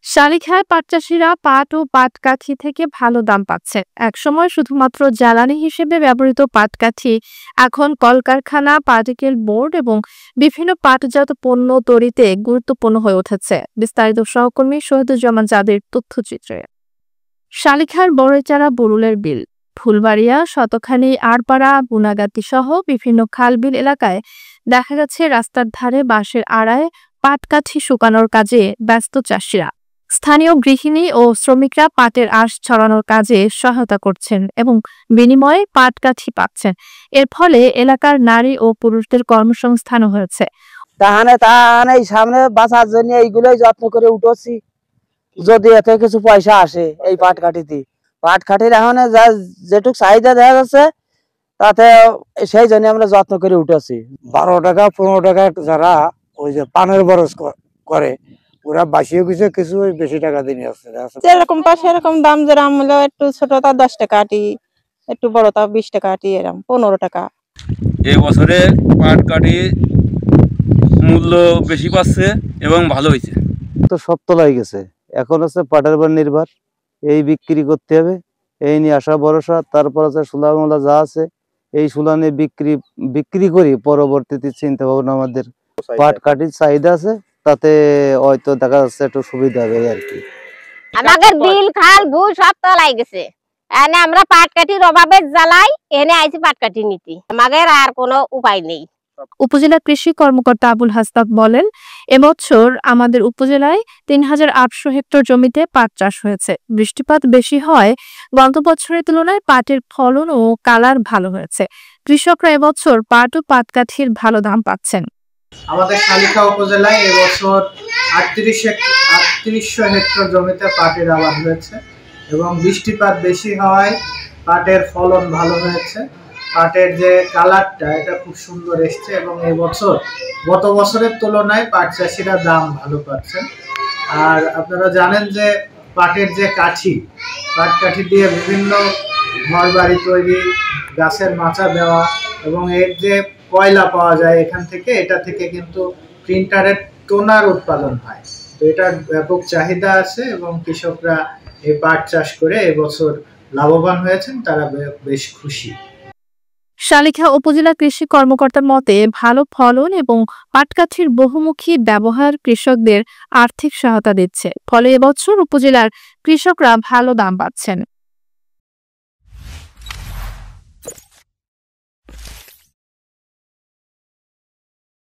শালিখায় পাট চাষিরা পাট ও পাটকাঠি থেকে ভালো দাম পাচ্ছে। একসময় শুধুমাত্র জ্বালানি হিসেবে ব্যবহৃত পাটকাঠি এখন কলকারখানা, পার্টিকেল বোর্ড এবং বিভিন্ন পাটজাত পণ্য তৈরিতে গুরুত্বপূর্ণ হয়ে উঠেছে। বিস্তারিত সহকর্মী শহীদুজ্জামান জাবির তথ্যচিত্রে। শালিখার বড়ইচারা, বুরুলের বিল, ফুলবাড়িয়া, শতখানি, আড়পাড়া, বুনাগাতি সহ বিভিন্ন খালবিল এলাকায় দেখা গেছে রাস্তার ধারে বাঁশের আড়ায় পাটকাঠি শুকানোর কাজে ব্যস্ত চাষিরা। স্থানীয় গৃহিণী ও শ্রমিকরা পাটের আঁশ ছড়ানোর কাজে সহায়তা করছেন এবং বিনিময়ে পাটকাঠি পাচ্ছেন। এর ফলে এলাকার নারী ও পুরুষদের কর্মসংস্থানও হয়েছে। তাহানে সামনে বাঁচার জন্য এইগুলোই যত্ন করে উঠছি, যদি এতে কিছু পয়সা আসে এই পাটকাঠিতে। পাটকাঠির এখন যেটুক চাহিদা দেখা যাচ্ছে তাতে সেই জন্য আমরা যত্ন করে উঠেছি। 12 টাকা 15 টাকা যারা ওই যে পানের বরজ করে ওরা বাসিয়ে কিছু কিছু বেশি টাকা দিয়ে আসছে। যেরকম পাশে এরকম দাম, যেরকম হলো একটু ছোটটা 10 টাকা আটি, একটু বড়টা 20 টাকা আটি, এরকম 15 টাকা। এই বছরে পাটকাঠি মূল্য বেশি পাচ্ছে এবং ভালো হয়েছে। তো সব তোলাই গেছে, এখন হচ্ছে পাটের উপর নির্ভর, এই বিক্রি করতে হবে, এই নিয়ে আশা ভরসা। তারপর আছে সুলা মোলা যা আছে এই সুলা নিয়ে বিক্রি করি, পরবর্তীতে চিন্তা ভাবনা আমাদের পাটকাঠির চাহিদা আছে, তাতে হয়তো দেখা যাচ্ছে একটু সুবিধা হবে আর কি। আমাদের বিল খাল ভূ সব তলাই গেছে, এনে আমরা পাটকাঠির অভাবে জ্বালাই, এনে আইছি পাটকাঠি নিতে, আমাদের আর কোনো উপায় নেই। উপজেলা কৃষি কর্মকর্তা আবুল হাসনাত বলেন, এবছর আমাদের উপজেলায় ৩,৮০০ হেক্টর জমিতে পাট চাষ হয়েছে। বৃষ্টিপাত বেশি হয়, গত বছরের তুলনায় পাটের ফলন ও কালার ভালো হয়েছে। কৃষকরা এবছর পাট ও পাটকাঠির ভালো দাম পাচ্ছেন। আমাদের শালিখা উপজেলায় এবছর ৩৮০০ হেক্টর জমিতে পাটের আবাদ হয়েছে এবং বৃষ্টিপাত বেশি হওয়ায় পাটের ফলন ভালো হয়েছে। পাটের যে কালারটা এটা খুব সুন্দর এসছে এবং এবছর গত বছরের তুলনায় পাট চাষিরা দাম ভালো পাচ্ছেন। আর আপনারা জানেন যে পাটের যে পাটকাঠি দিয়ে বিভিন্ন ঘর বাড়ি তৈরি, গাছের মাচা দেওয়া এবং এর যে কয়লা পাওয়া যায় এখান থেকে, এটা থেকে কিন্তু প্রিন্টারের টোনার উৎপাদন হয়। তো এটার ব্যাপক চাহিদা আছে এবং কৃষকরা এই পাট চাষ করে এবছর লাভবান হয়েছেন, তারা বেশ খুশি। শালিখা উপজেলা কৃষি কর্মকর্তার মতে, ভালো ফলন এবং পাটকাঠির বহুমুখী ব্যবহার কৃষকদের আর্থিক সহায়তা দিচ্ছে, ফলে এবছর উপজেলার কৃষকরা ভালো দাম পাচ্ছেন।